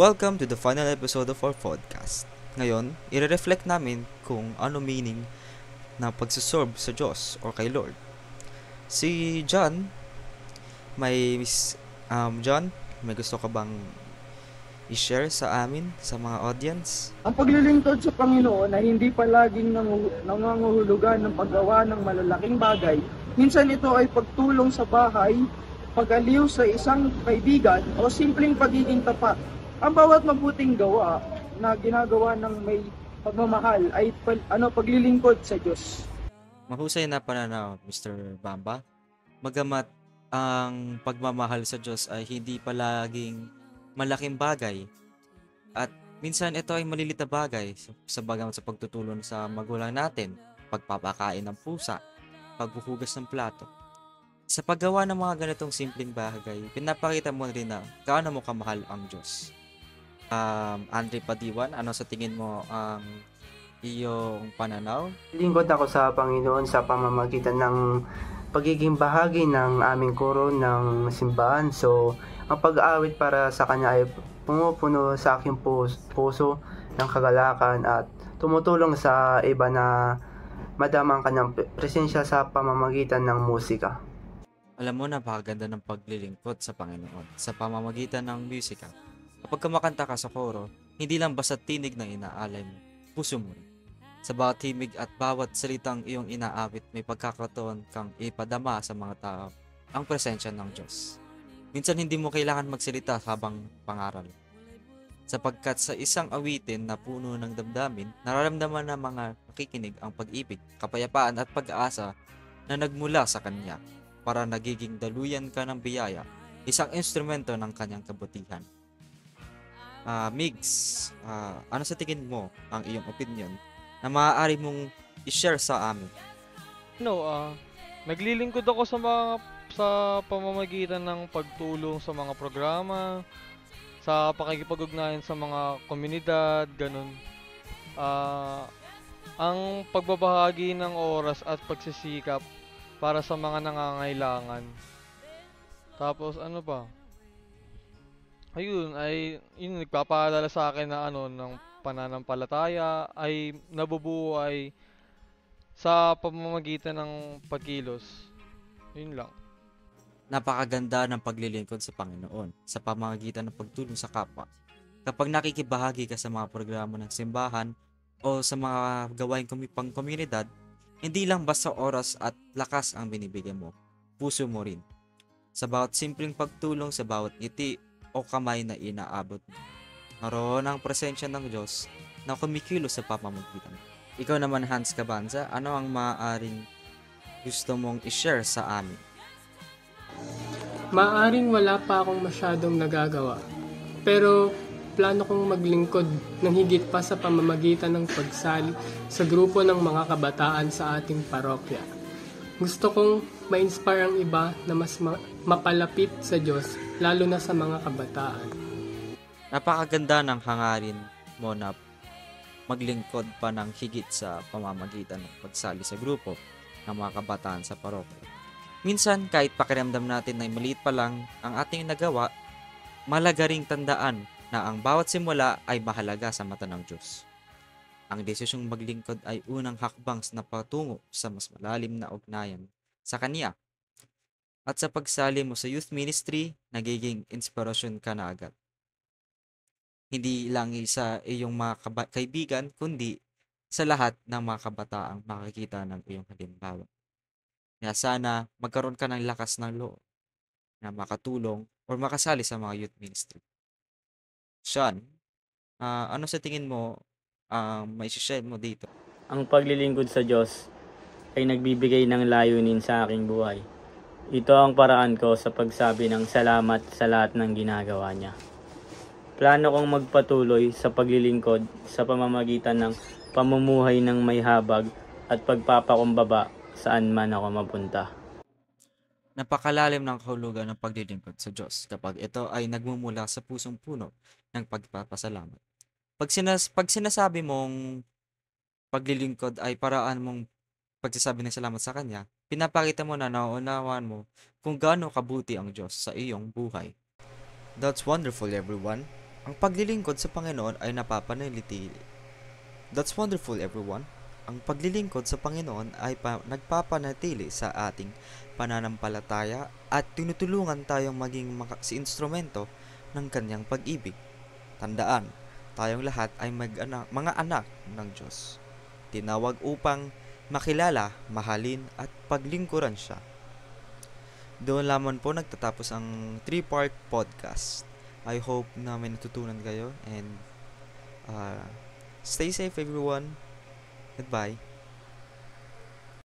Welcome to the final episode of our podcast. Ngayon, i-reflect namin kung ano meaning na pagsusorb sa Diyos or kay Lord. Si John, may John, may gusto ka bang i-share sa amin, sa mga audience? Ang paglilingkod sa Panginoon ay hindi palaging nangangahulugan ng paggawa ng malalaking bagay. Minsan ito ay pagtulong sa bahay, pag-aliw sa isang kaibigan o simpleng pagiging tapat. Ang bawat mabuting gawa na ginagawa ng may pagmamahal ay paglilingkod sa Diyos. Mahusay na pananaw, Mr. Bamba. Magamat ang pagmamahal sa Diyos ay hindi palaging malaking bagay at minsan ito ay malilit na bagay sa bagamat sa pagtutulong sa magulang natin, pagpapakain ng pusa, paghuhugas ng plato. Sa paggawa ng mga ganitong simpleng bagay, pinapakita mo rin na gaano mo kamahal ang Diyos. Andre Padiwan, ano sa tingin mo ang iyong pananaw? Lingkod ako sa Panginoon sa pamamagitan ng pagiging bahagi ng aming koro ng simbahan. So, ang pag-aawit para sa Kanya ay pumupuno sa aking puso ng kagalakan at tumutulong sa iba na madama ang Kanyang presensya sa pamamagitan ng musika. Alam mo, napakaganda ng paglilingkod sa Panginoon sa pamamagitan ng musika. Kapag kumakanta ka sa koro, hindi lang basta tinig ng inaalay mo, puso mo rin. Sa bawat himig at bawat salitang iyong inaawit, may pagkakataon kang ipadama sa mga tao ang presensya ng Diyos. Minsan hindi mo kailangan magsalita habang pangaral. Sapagkat sa isang awitin na puno ng damdamin, nararamdaman ng mga nakikinig ang pag-ibig, kapayapaan at pag-asa na nagmula sa Kanya para nagiging daluyan ka ng biyaya, isang instrumento ng Kanyang kabutihan. Migs, ano sa tingin mo ang iyong opinion na maaari mong i-share sa amin? Naglilingkod ako sa pamamagitan ng pagtulong sa mga programa, sa pakikipag-ugnayan sa mga komunidad, ganun. Ang pagbabahagi ng oras at pagsisikap para sa mga nangangailangan. Tapos ano ba? Ayun, yun nagpapaalala sa akin na ng pananampalataya ay nabubuhay sa pamamagitan ng pagkilos. Yun lang. Napakaganda ng paglilingkod sa Panginoon sa pamamagitan ng pagtulong sa kapwa. Kapag nakikibahagi ka sa mga programa ng simbahan o sa mga gawain pang-komunidad, hindi lang basta oras at lakas ang binibigay mo, puso mo rin. Sa bawat simpleng pagtulong, sa bawat ngiti o kamay na inaabot mo, naroon ang presensya ng Diyos na kumikilos sa pamamagitan. Ikaw naman, Hans Cabanza, ano ang maaaring gusto mong i-share sa amin? Maaring wala pa akong masyadong nagagawa, pero plano kong maglingkod ng higit pa sa pamamagitan ng pagsali sa grupo ng mga kabataan sa ating parokya. Gusto kong ma-inspire ang iba na mas mapalapit sa Diyos, lalo na sa mga kabataan. Napakaganda ng hangarin mo na maglingkod pa ng higit sa pamamagitan ng pagsali sa grupo ng mga kabataan sa parokya. Minsan, kahit pakiramdam natin ay maliit pa lang ang ating nagawa, malaga ring tandaan na ang bawat simula ay mahalaga sa mata ng Diyos. Ang desisyong maglingkod ay unang hakbang na patungo sa mas malalim na ugnayan sa Kanya. At sa pagsali mo sa youth ministry, nagiging inspirasyon ka na agad. Hindi lang sa iyong mga kaibigan, kundi sa lahat ng mga kabataang makikita ng iyong halimbawa. Kaya sana magkaroon ka ng lakas ng loob na makatulong o makasali sa mga youth ministry. Sean, ano sa tingin mo may share mo dito? Ang paglilingkod sa Diyos ay nagbibigay ng layunin sa aking buhay. Ito ang paraan ko sa pagsabi ng salamat sa lahat ng ginagawa niya. Plano kong magpatuloy sa paglilingkod sa pamamagitan ng pamumuhay ng may habag at pagpapakumbaba saan man ako mapunta. Napakalalim ng kahulugan ng paglilingkod sa Diyos kapag ito ay nagmumula sa pusong puno ng pagpapasalamat. Pag sinasabi mong paglilingkod ay paraan mong pagsasabi ng salamat sa Kanya, pinapakita mo na nauunawaan mo kung gaano kabuti ang Diyos sa iyong buhay. That's wonderful, everyone. Ang paglilingkod sa Panginoon ay napapanatili. That's wonderful, everyone. Ang paglilingkod sa Panginoon ay nagpapanatili sa ating pananampalataya at tinutulungan tayong maging si instrumento ng kanyang pag-ibig. Tandaan, tayong lahat ay mga anak ng Diyos. Tinawag upang makilala, mahalin at paglingkuran siya. Doon lamang po nagtatapos ang 3-part podcast. I hope na may natutunan kayo and stay safe everyone. Goodbye.